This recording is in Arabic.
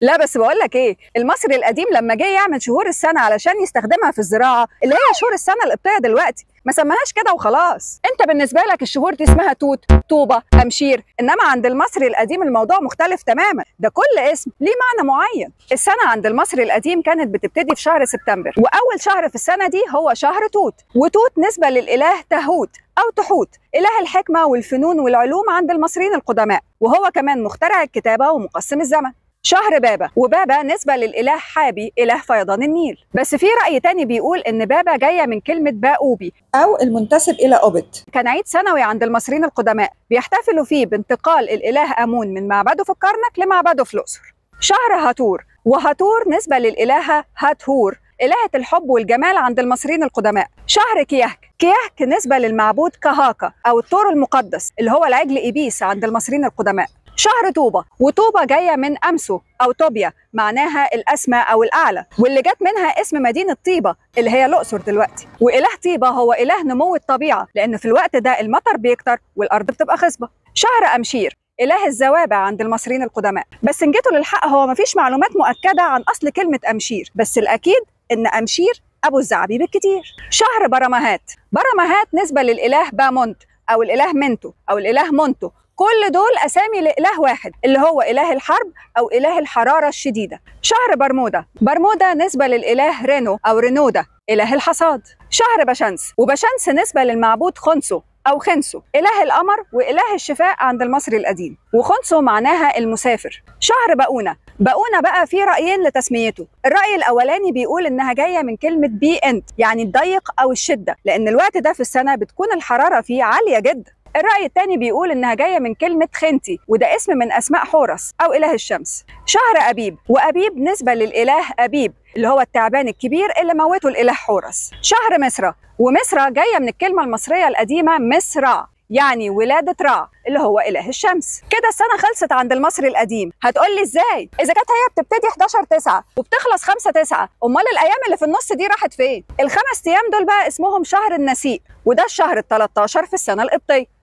لا بس بقول لك ايه، المصري القديم لما جه يعمل شهور السنه علشان يستخدمها في الزراعه اللي هي شهور السنه القبطيه دلوقتي، ما سماهاش كده وخلاص. انت بالنسبه لك الشهور دي اسمها توت، طوبه، امشير، انما عند المصري القديم الموضوع مختلف تماما، ده كل اسم ليه معنى معين. السنه عند المصري القديم كانت بتبتدي في شهر سبتمبر، واول شهر في السنه دي هو شهر توت، وتوت نسبه للاله تهوت أو تحوت، إله الحكمة والفنون والعلوم عند المصريين القدماء، وهو كمان مخترع الكتابة ومقسم الزمن. شهر بابا، وبابا نسبة للإله حابي إله فيضان النيل. بس في رأي تاني بيقول إن بابا جاية من كلمة باؤوبي أو المنتسب إلى أوبت. كان عيد سنوي عند المصريين القدماء بيحتفلوا فيه بانتقال الإله آمون من معبده في الكرنك لمعبده في الأقصر. شهر هاتور، وهاتور نسبة للإلهة هاتهور إلهة الحب والجمال عند المصريين القدماء. شهر كيهك، كيهك نسبة للمعبود كهاكا أو الثور المقدس اللي هو العجل إبيس عند المصريين القدماء. شهر طوبة، وطوبة جاية من أمسو أو طوبيا معناها الأسمى أو الأعلى، واللي جت منها اسم مدينة طيبة اللي هي الأقصر دلوقتي. وإله طيبة هو إله نمو الطبيعة، لأن في الوقت ده المطر بيكتر والأرض بتبقى خصبة. شهر أمشير، إله الزوابع عند المصريين القدماء. بس إن جيتوا للحق هو مفيش معلومات مؤكدة عن أصل كلمة أمشير، بس الأكيد إن أمشير أبو الزعبيب الكتير. شهر برمهات، برمهات نسبة للإله بامونت أو الإله منتو أو الإله مونتو، كل دول أسامي لإله واحد اللي هو إله الحرب أو إله الحرارة الشديدة. شهر برمودا، برمودا نسبة للإله رينو أو رينودا إله الحصاد. شهر بشمس، وبشمس نسبة للمعبود خنسو أو خنسو إله القمر وإله الشفاء عند المصري القديم، وخنسو معناها المسافر. شهر بقونة، بقونة بقى في رأيين لتسميته. الرأي الأولاني بيقول إنها جاية من كلمة بي انت يعني الضيق أو الشدة، لأن الوقت ده في السنة بتكون الحرارة فيه عالية جدا. الرأي الثاني بيقول إنها جاية من كلمة خنتي، وده اسم من أسماء حورس أو إله الشمس. شهر أبيب، وأبيب نسبة للإله أبيب اللي هو التعبان الكبير اللي موته الإله حورس. شهر مصرة، ومصرة جاية من الكلمة المصرية القديمة مصرع يعني ولادة رع اللي هو إله الشمس. كده السنة خلصت عند المصري القديم. هتقولي إزاي؟ إذا كانت هي بتبتدي 11/9 وبتخلص 5/9، أمال الأيام اللي في النص دي راحت فين؟ ال5 أيام دول بقى اسمهم شهر النسيء، وده الشهر ال13 في السنة القبطية.